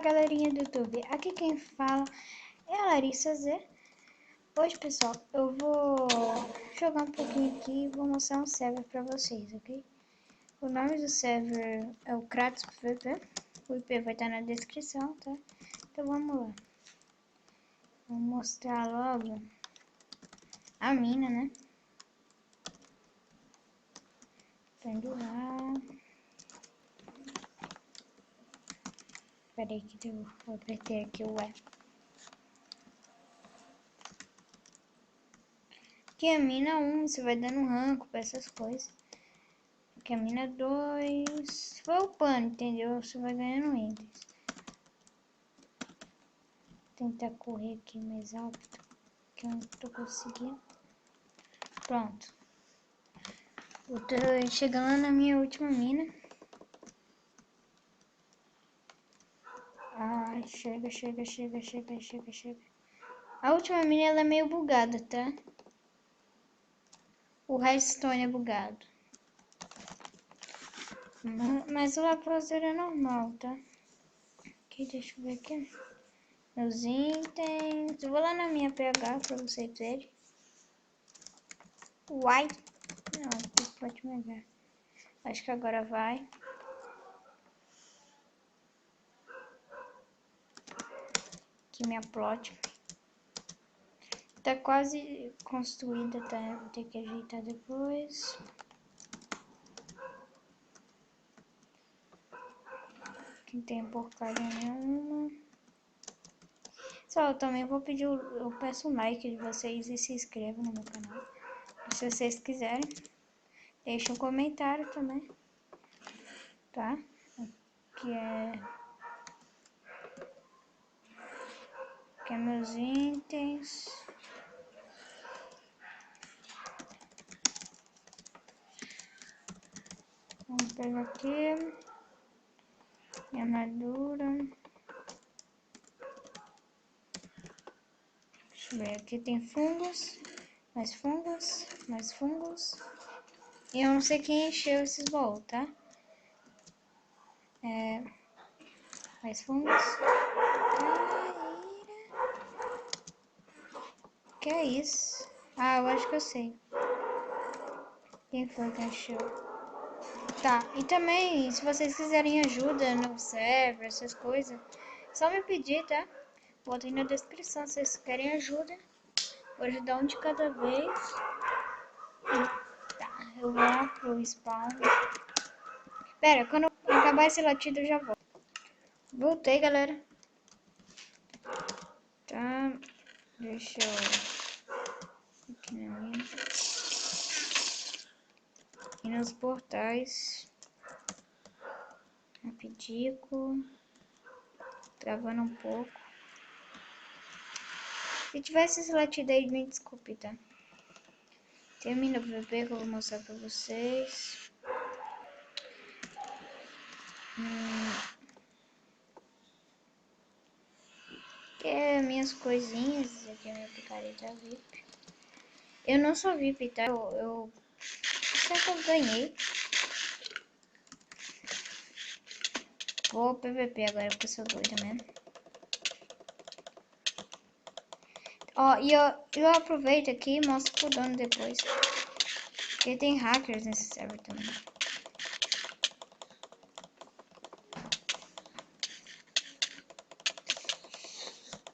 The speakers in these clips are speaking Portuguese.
Galerinha do YouTube, aqui quem fala é a Larissa Z. Hoje, pessoal, eu vou jogar um pouquinho aqui e vou mostrar um server pra vocês, ok? O nome do server é o Kratos PVP, o IP vai estar na descrição, tá? Então vamos lá. Vou mostrar logo a mina, né? Tô indo lá. Peraí que eu vou apertar aqui o E. Aqui a mina 1, você vai dando ranco pra essas coisas. Aqui a mina 2, foi upando, entendeu? Você vai ganhando itens. Vou tentar correr aqui mais alto, que eu não tô conseguindo. Pronto. Eu tô chegando na minha última mina. Ai, chega. A última mina ela é meio bugada, tá? O redstone é bugado. Mas o Laproser é normal, tá? Aqui, deixa eu ver aqui. Meus itens. Eu vou lá na minha PH pra vocês verem. Uai. Não, aqui pode pegar. Acho que agora vai. Aqui minha plot. Tá quase construída, tá? Vou ter que ajeitar depois. Aqui não tem porcaria nenhuma. Só, eu também vou pedir, eu peço um like de vocês e se inscrevam no meu canal. Se vocês quiserem, deixa um comentário também, tá? Aqui é meus itens. Vamos pegar aqui minha armadura. Deixa eu ver, aqui tem fungos, mais fungos. E eu não sei quem encheu esses baús, tá? Mais fungos. Que é isso? Ah, eu acho que eu sei. Quem foi que encheu? Tá, e também, se vocês quiserem ajuda no server, essas coisas, só me pedir, tá? Bota aí na descrição se vocês querem ajuda. Vou ajudar um de cada vez. Tá, eu vou lá pro spawn. Pera, quando acabar esse latido eu já volto. Voltei, galera. Tá, deixa eu... Aqui na minha. E nos portais. Rapidico. Travando um pouco. Se tivesse esse latido aí, me desculpe, tá? Termina o PVP que eu vou mostrar pra vocês. Aqui é minhas coisinhas. Aqui é minha picareta VIP. Eu não sou VIP, tá? Será que eu ganhei? Vou PVP agora porque eu sou doida mesmo. Ó, e eu aproveito aqui e mostro pro dono depois. Porque tem hackers nesse server também.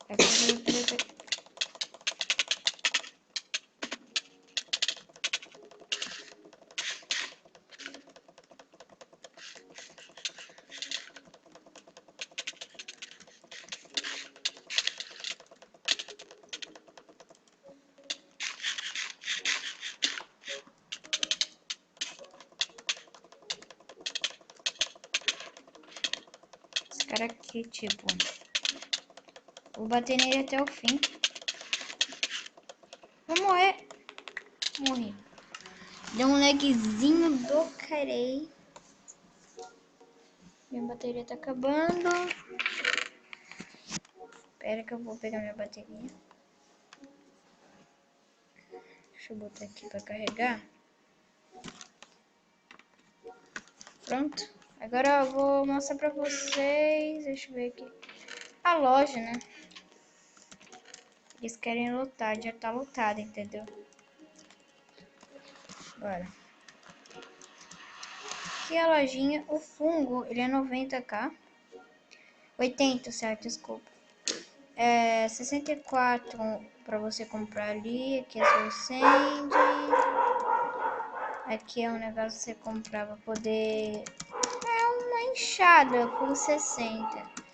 Vai fazer o PVP. Esse cara aqui, tipo... Vou bater nele até o fim. Vou morrer. Morri. Deu um lagzinho do carei. Minha bateria tá acabando. Espera que eu vou pegar minha bateria. Deixa eu botar aqui pra carregar. Pronto. Agora eu vou mostrar pra vocês. Deixa eu ver aqui. a loja, né? Eles querem lotar, já tá lotado, entendeu? Bora. Aqui a lojinha, o fungo, ele é 90k. 80, certo, desculpa. É 64 para você comprar ali. Aqui é seu send. Aqui é um negócio que você comprar para poder... É uma enxada por 60.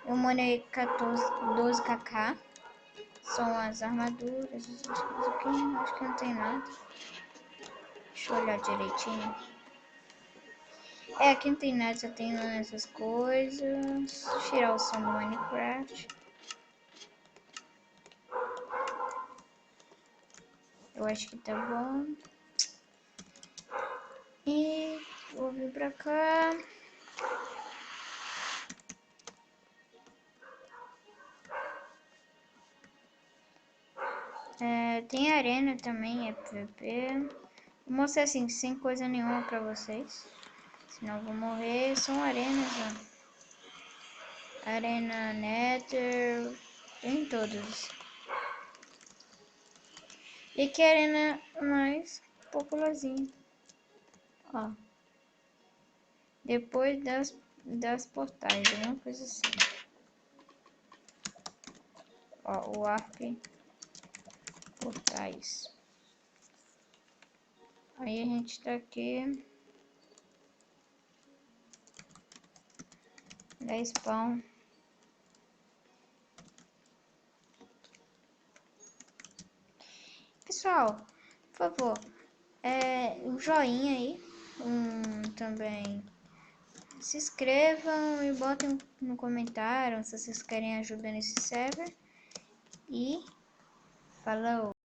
Eu monei 12kk. São as armaduras. Aqui, acho que não tem nada. Deixa eu olhar direitinho. É, aqui não tem nada, só tem essas coisas. Tirar o som do Minecraft. Eu acho que tá bom. E vou vir pra cá. É, tem arena também, é PVP. Vou mostrar assim, sem coisa nenhuma pra vocês. Senão eu vou morrer. São arenas, ó. Arena Nether. Tem todos. E que arena mais popularzinha. Ó. Depois das portais, alguma coisa assim. Ó, o Warp Portais. Aí a gente tá aqui. Da spawn. Pessoal, por favor, um joinha aí. Também se inscrevam e botem no comentário se vocês querem ajuda nesse server. E falou!